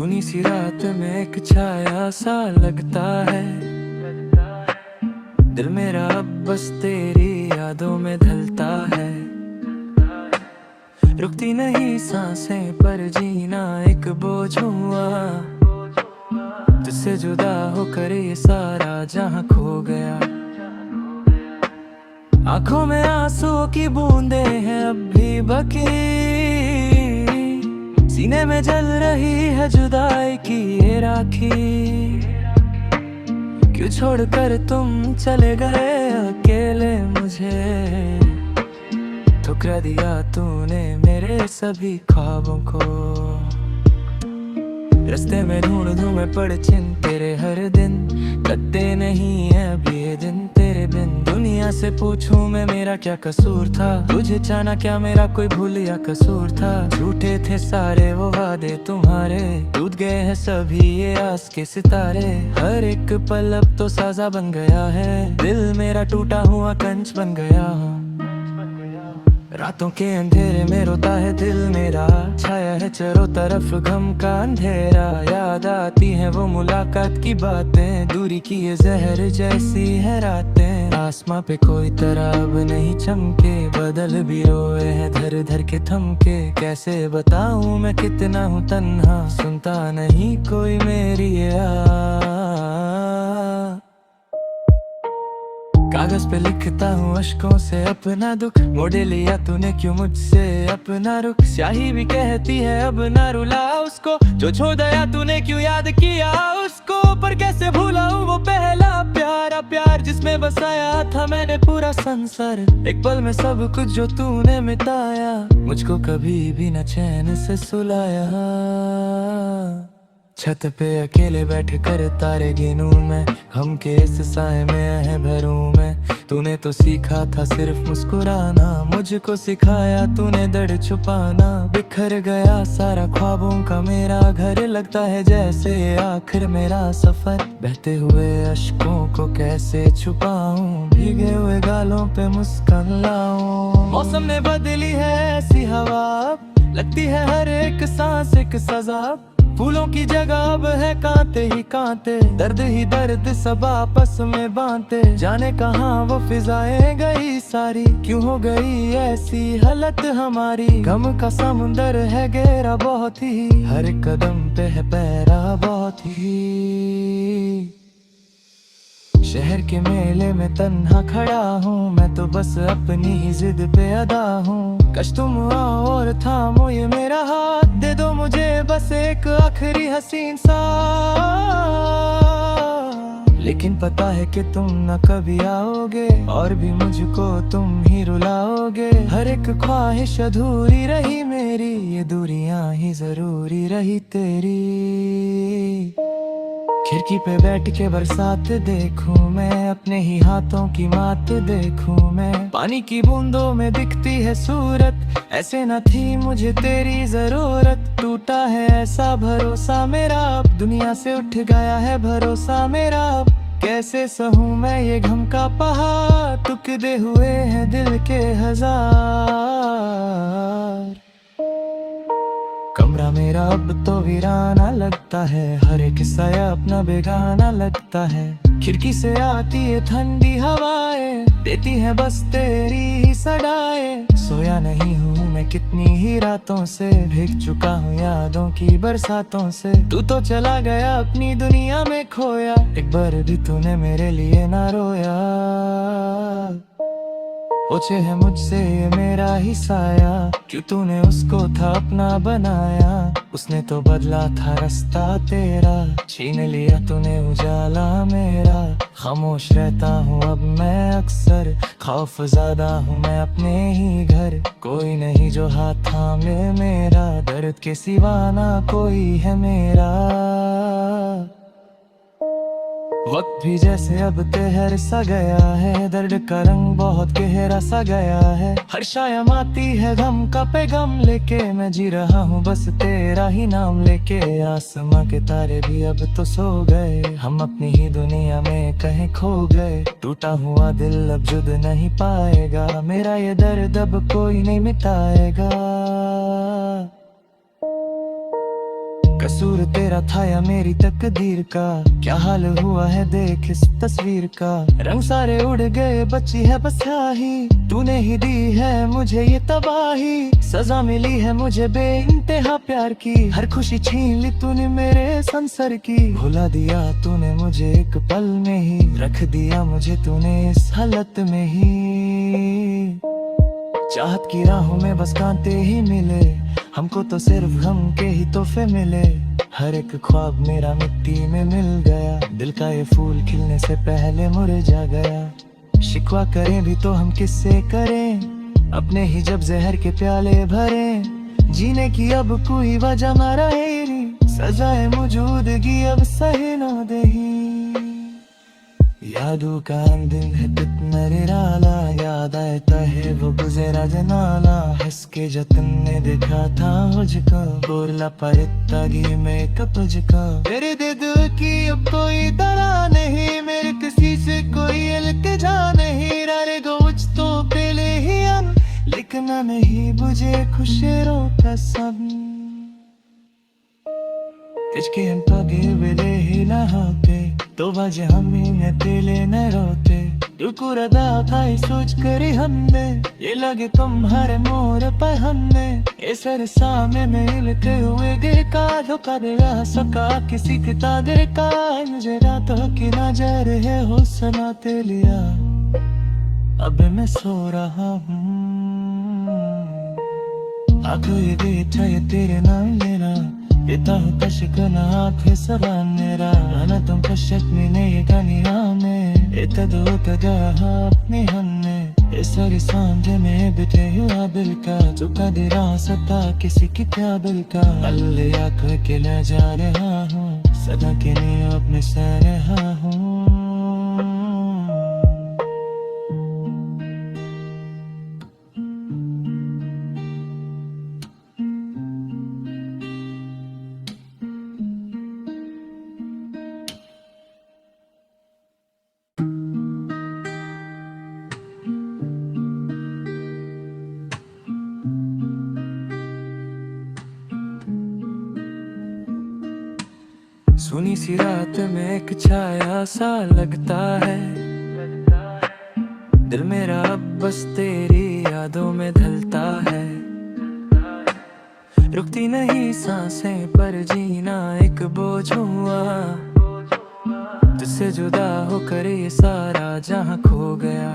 सुनी सी रात में एक छाया सा लगता है, दिल मेरा अब बस तेरी यादों में ढलता है। रुकती नहीं सांसें पर जीना एक बोझ हुआ, तुझसे जुदा होकर ये सारा जहां खो गया। आंखों में आंसुओं की बूंदें हैं अब भी बाकी, सीने में जल रही है जुदाई की ये राखी। क्यों छोड़कर तुम चले गए अकेले मुझे, ठुकरा दिया तूने मेरे सभी ख्वाबों को। रास्ते में ढूंढूं मैं पड़ चिन्ह तेरे हर दिन, कटते नहीं है अब ये दिन तेरे बिन। दुनिया से पूछूं मैं मेरा क्या कसूर था, तुझे जाना क्या मेरा कोई भूल या कसूर था। झूठे थे सारे वो वादे तुम्हारे, टूट गए हैं सभी ये आस के सितारे। हर एक पल अब तो साजा बन गया है, दिल मेरा टूटा हुआ कंच बन गया। रातों के अंधेरे में रोता है दिल मेरा, छाया है चारों तरफ गम का अंधेरा। याद आती है वो मुलाकात की बातें, दूरी की ये जहर जैसी है रातें। आसमां पे कोई तराब नहीं चमके, बदल भी रोए हैं धर धर के थमके। कैसे बताऊं मैं कितना हूँ तन्हा, सुनता नहीं कोई मेरी ये कागज पे लिखता हूँ अश्कों से अपना दुख, मोड़े लिया तूने क्यों मुझसे अपना रुख। स्याही भी कहती है अब ना रुला उसको, जो छोड़ दिया तूने क्यों याद किया उसको। पर कैसे भूलाऊं वो पहला प्यारा प्यार, जिसमें बसाया था मैंने पूरा संसार। एक पल में सब कुछ जो तूने मिटाया, मुझको कभी भी न चैन से सुलाया। छत पे अकेले बैठ कर तारे गिनूं मैं, हम के इस साए में है भरूं मैं। तूने तो सीखा था सिर्फ मुस्कुराना, मुझको सिखाया तूने दर्द छुपाना। बिखर गया सारा ख्वाबों का मेरा घर, लगता है जैसे आखिर मेरा सफर। बहते हुए अश्कों को कैसे छुपाऊं, भीगे हुए गालों पे मुस्कान लाऊं। मौसम ने बदली है ऐसी हवा, लगती है हर एक सांस एक सजा। फूलों की जगह अब है कांटे ही कांटे, दर्द ही दर्द सब आपस में बांटे। जाने कहाँ वो फिजाएं गई सारी, क्यों हो गई ऐसी हालत हमारी। गम का समुंदर है गहरा बहुत ही, हर कदम पे है पहरा बहुत ही। शहर के मेले में तन्हा खड़ा हूँ मैं तो बस अपनी ही जिद पे अदा हूँ। कश तुम आओ और थामो ये मेरा हाथ, दे दो मुझे बस एक आखिरी हसीन सा। लेकिन पता है कि तुम न कभी आओगे, और भी मुझको तुम ही रुलाओगे। हर एक ख्वाहिश अधूरी रही मेरी, ये दूरियां ही जरूरी रही तेरी। खिड़की पे बैठ के बरसात देखूं मैं, अपने ही हाथों की मात देखूं मैं। पानी की बूंदों में दिखती है सूरत, ऐसे न थी मुझे तेरी जरूरत। टूटा है ऐसा भरोसा मेरा, अब दुनिया से उठ गया है भरोसा मेरा। अब कैसे सहूं मैं ये गम का पहाड़, टुकड़े हुए हैं दिल के हजार। कमरा मेरा अब तो वीराना लगता है, हर एक साया अपना बेगाना लगता है। खिड़की से आती है ठंडी हवाएं, देती है बस तेरी ही सदाएं। सोया नहीं हूँ मैं कितनी ही रातों से, भीग चुका हूँ यादों की बरसातों से। तू तो चला गया अपनी दुनिया में खोया, एक बार भी तूने मेरे लिए ना रोया। पूछे है मुझसे ये मेरा ही साया, क्यों तूने उसको था अपना बनाया। उसने तो बदला था रास्ता तेरा, छीन लिया तूने उजाला मेरा। खामोश रहता हूँ अब मैं अक्सर, खौफ ज्यादा हूँ मैं अपने ही घर। कोई नहीं जो हाथ थामे मेरा, दर्द के सिवा ना कोई है मेरा। वक्त भी जैसे अब तेहर सा गया है, दर्द का रंग बहुत गहरा सा गया है। हर शायम आती है गम का पैगाम लेके, मैं जी रहा हूँ बस तेरा ही नाम लेके। आसमां के तारे भी अब तो सो गए, हम अपनी ही दुनिया में कहीं खो गए। टूटा हुआ दिल अब जुद नहीं पाएगा, मेरा ये दर्द अब कोई नहीं मिटाएगा। कसूर तेरा था या मेरी तकदीर का, क्या हाल हुआ है देख इस तस्वीर का। रंग सारे उड़ गए बची है बस स्याही, तूने ही दी है मुझे ये तबाही। सजा मिली है मुझे बेइंतहा प्यार की, हर खुशी छीन ली तूने मेरे संसर की। भुला दिया तूने मुझे एक पल में ही, रख दिया मुझे तूने इस हालत में ही। चाहत की राहों में बस कांटे ही मिले, हमको तो सिर्फ गम के ही तोहफे मिले। हर एक ख्वाब मेरा मिट्टी में मिल गया, दिल का ये फूल खिलने से पहले मुरझा गया। शिकवा करें भी तो हम किससे करें, अपने ही जब जहर के प्याले भरे। जीने की अब कोई वजह ना रहेगी, सजाए मौजूदगी अब सही ना देही। यादों का दिन है कितना निराला, याद आता है वो गुजरा जनाला। हंस के जतन ने देखा था मुझको, बोला पर तागी में कपज का। मेरे दिल की अब कोई तरह नहीं, मेरे किसी से कोई इल्तिजा नहीं। रे गोच तो पहले ही हम लिखना नहीं बुझे खुशेरों का सब। तिचके हम पगे वेले ही ना होते, तो बजे हमें तेले न रोते। दुकुर अदा था ही सोच करी हमने, ये लगे तुम्हारे मोर पर हमने। इस सामने में मिलते हुए देखा, धोखा दे रहा सका किसी के तादर का। मुझे रातों की नजर है हो सुनाते लिया, अब मैं सो रहा हूँ। आंखों ये बैठा ये तेरे नाम लेना, इतना हूँ तशकना आँखें सवान मेरा। अना तुम कशक में नहीं गानी हमें, इतना दो तदा अपने हमने। इस सारी सांझे में बिते हुआ दिल का, चुका दे रहा सता किसी की क्या दिल का। अल्ले आँख के ले जा रहा हूँ, सदा के लिए अपने सह रहा हूँ। सुनी सी रात में एक छाया सा लगता है, दिल मेरा अब बस तेरी यादों में ढलता है। रुकती नहीं सांसें पर जीना एक बोझ हुआ, तुझसे जुदा होकर ये सारा जहां खो गया।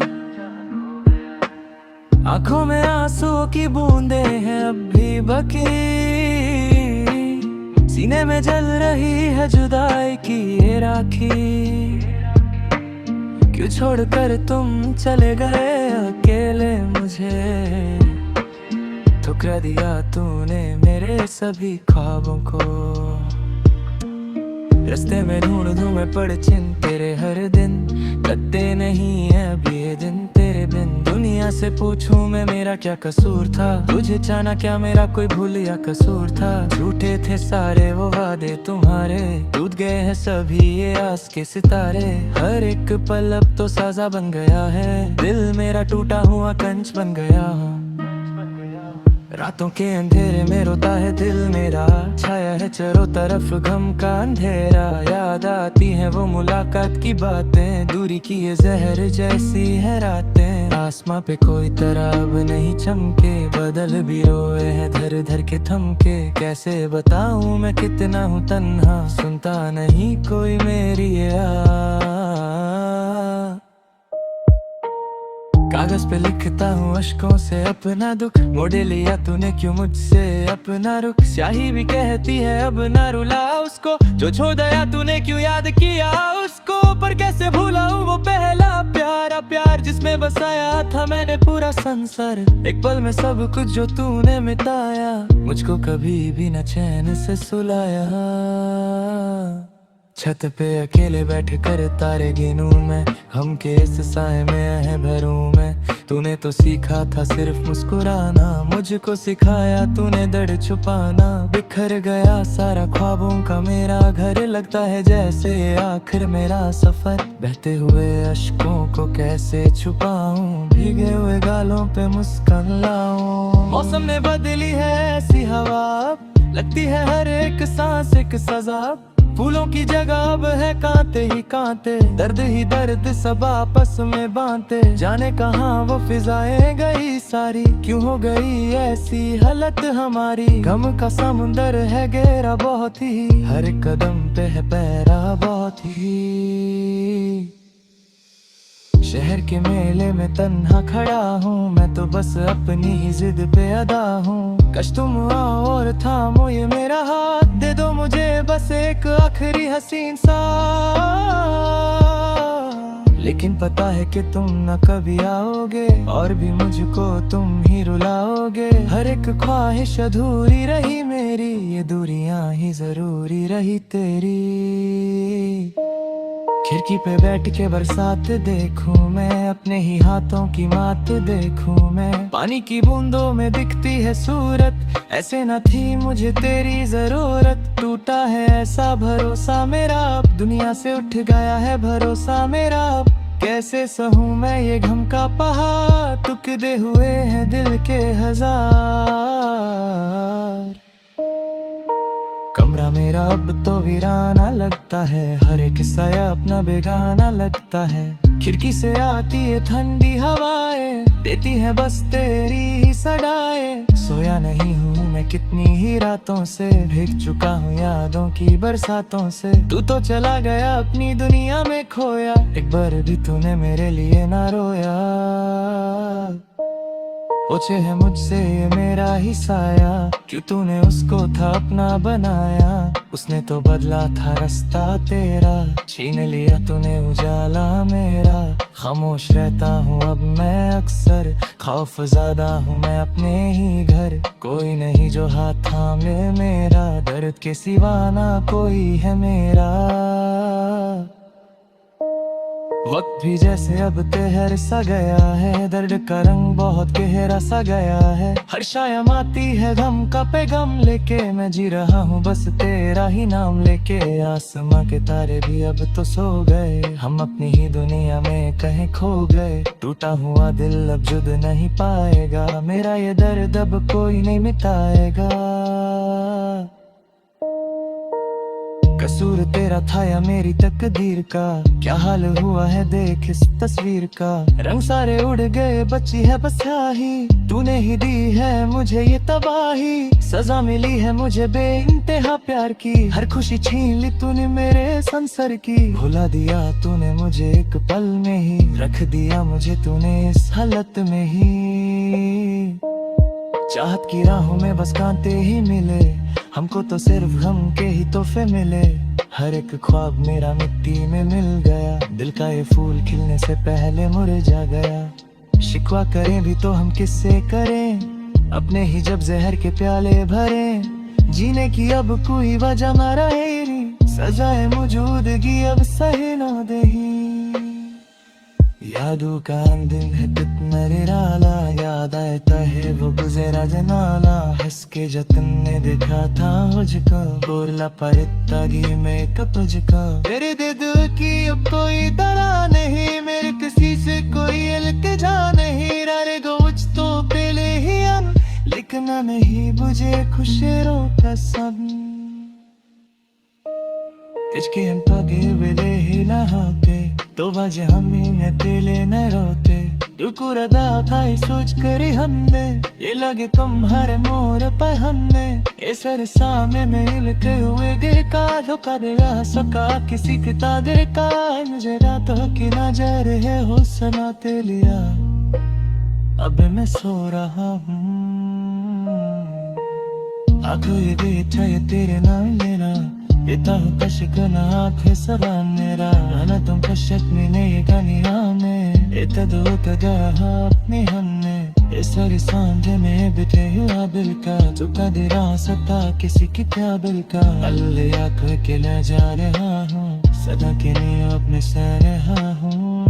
आंखों में आंसुओं की बूंदे हैं अब भी बकी, सीने में जल रही है जुदाई की ये राखी। क्यों छोड़कर तुम चले गए अकेले मुझे, ठुकरा दिया तूने मेरे सभी ख्वाबों को। रास्ते में ढूंढूं मैं पड़ चिन तेरे हर दिन, कटते नहीं है अब ये दिन तेरे बिन। दुनिया से पूछूं मैं मेरा क्या कसूर था, तुझे जाना क्या मेरा कोई भूल या कसूर था। झूठे थे सारे वो वादे तुम्हारे, टूट गए हैं सभी ये आस के सितारे। हर एक पल अब तो साजा बन गया है, दिल मेरा टूटा हुआ कंच बन गया। रातों के अंधेरे में रोता है दिल मेरा, छाया है चारों तरफ गम का अंधेरा। याद आती है वो मुलाकात की बातें, दूरी की ये जहर जैसी है रातें। आसमां पे कोई तारा अब नहीं चमके, बदल भी रोए हैं धर धर के थमके। कैसे बताऊं मैं कितना हूँ तन्हा, सुनता नहीं कोई मेरी कागज पे लिखता हूँ अश्कों से अपना दुख, मोड़े लिया तूने क्यों मुझसे अपना रुख। स्याही भी कहती है अब ना रुला उसको, जो छोड़ दिया तूने क्यों याद किया उसको। पर कैसे भूलाऊं वो पहला प्यारा प्यार, जिसमें बसाया था मैंने पूरा संसार। एक पल में सब कुछ जो तूने मिटाया, मुझको कभी भी न चैन से सुलाया। छत पे अकेले बैठ कर तारे गिनूं मैं, हम के इस साए में है भरूं मैं। तूने तो सीखा था सिर्फ मुस्कुराना, मुझको सिखाया तूने दर्द छुपाना। बिखर गया सारा ख्वाबों का मेरा घर, लगता है जैसे आखिर मेरा सफर। बहते हुए अश्कों को कैसे छुपाऊं, भीगे हुए गालों पे मुस्कान लाऊं। मौसम ने बदली है ऐसी हवा, लगती है हर एक सांस एक सजा। फूलों की जगह अब है कांटे ही कांटे, दर्द ही दर्द सब आपस में बांधते। जाने कहाँ वो फिजाएं गई सारी, क्यों हो गई ऐसी हालत हमारी। गम का समुंदर है गहरा बहुत ही, हर एक कदम पे है पहरा बहुत ही। शहर के मेले में तन्हा खड़ा हूँ मैं तो बस अपनी ही जिद पे अदा हूँ। कश तुम आओ और थामो ये मेरा हाथ, दे दो मुझे बस एक आखिरी हसीन सा। लेकिन पता है कि तुम न कभी आओगे, और भी मुझको तुम ही रुलाओगे। हर एक ख्वाहिश अधूरी रही मेरी, ये दूरियां ही जरूरी रही तेरी। खिड़की पे बैठ के बरसात देखूं मैं, अपने ही हाथों की मात देखूं मैं। पानी की बूंदों में दिखती है सूरत, ऐसे न थी मुझे तेरी जरूरत। टूटा है ऐसा भरोसा मेरा, अब दुनिया से उठ गया है भरोसा मेरा। अब कैसे सहूं मैं ये गम का पहाड़, टुकड़े हुए हैं दिल के हजार। कमरा मेरा अब तो वीराना लगता है, हर एक साया अपना बेगाना लगता है। खिड़की से आती है ठंडी हवाएं, देती है बस तेरी ही सदाएं। सोया नहीं हूँ मैं कितनी ही रातों से, भीग चुका हूँ यादों की बरसातों से। तू तो चला गया अपनी दुनिया में खोया, एक बार भी तूने मेरे लिए ना रोया। पूछे है मुझसे ये मेरा ही साया, क्यों तूने उसको था अपना बनाया। उसने तो बदला था रास्ता तेरा, छीन लिया तूने उजाला मेरा। खामोश रहता हूँ अब मैं अक्सर, खौफ ज़्यादा हूँ मैं अपने ही घर। कोई नहीं जो हाथ थामे मेरा, दर्द के सिवा ना कोई है मेरा। वक्त भी जैसे अब तेहर सा गया है, दर्द का रंग बहुत गहरा सा गया है। हर शायम आती है गम का पैगाम लेके, मैं जी रहा हूँ बस तेरा ही नाम लेके। आसमां के तारे भी अब तो सो गए, हम अपनी ही दुनिया में कहीं खो गए। टूटा हुआ दिल अब जुद नहीं पाएगा, मेरा ये दर्द अब कोई नहीं मिटाएगा। कसूर तेरा था या मेरी तकदीर का, क्या हाल हुआ है देख इस तस्वीर का। रंग सारे उड़ गए बची है बस स्याही, तूने ही दी है मुझे ये तबाही। सजा मिली है मुझे बेइंतहा प्यार की, हर खुशी छीन ली तूने मेरे संसर की। भुला दिया तूने मुझे एक पल में ही, रख दिया मुझे तूने इस हालत में ही। चाहत की राहों में बस कांटे ही मिले, हमको तो सिर्फ गम के ही तोहफे मिले। हर एक ख्वाब मेरा मिट्टी में मिल गया, दिल का ये फूल खिलने से पहले मुरझा गया। शिकवा करें भी तो हम किससे करें, अपने ही जब जहर के प्याले भरे। जीने की अब कोई वजह ना रहेगी, सजाए मौजूदगी अब सहे ना दही। यादों का दिन है कितना निराला, याद आता है वो गुजरा जनाला। हंस के जतन ने देखा था मुझको, बोला पर तागी में कपजका। तेरे दिल की अब कोई तरह नहीं, मेरे किसी से कोई इल्तिजा नहीं। रारे गोच तो पहले ही हम, लिखना नहीं मुझे खुशरों का सब। तिचके हम पागे वेले ही ना होते, तो बाजे हमें न तेले न रोते। दुकुर अदा था सोच करी हमने, ये लगे तुम्हारे मोर पर हमने। इस सामने में लिखे हुए देखा, धोखा दे रहा सका किसी की तादर का। मुझे रातों की नजर है हो सनाते लिया, अब मैं सो रहा हूँ। आंखों ये देखा ये तेरे नाम लेना, देता हूँ कशकना आँखें सदा मेरा। आना तुम कशक में नहीं गानी हमें, इतना दो गया अपनी हमने। इस सारी सांझ में बिते हुआ दिल का, चुका दे रहा सता किसी की काबिल का। अल्लाह आँख के ले जा रहा हूँ, सदा के लिए अपने सह रहा हूँ।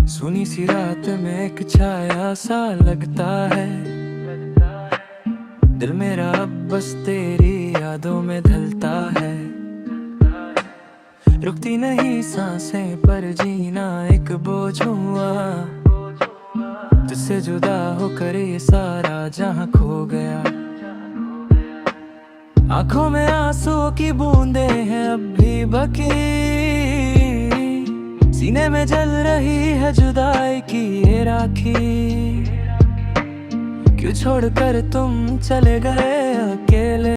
सुनी सी रात में एक छाया सा लगता है, दिल मेरा अब बस तेरी यादों में ढलता है। रुकती नहीं सांसें पर जीना एक बोझ हुआ, तुझसे जुदा होकर ये सारा जहां खो गया। आंखों में आंसुओं की बूंदें हैं अब भी बकी, सीने में जल रही है जुदाई की ये राखी। क्यों छोड़कर तुम चले गए अकेले।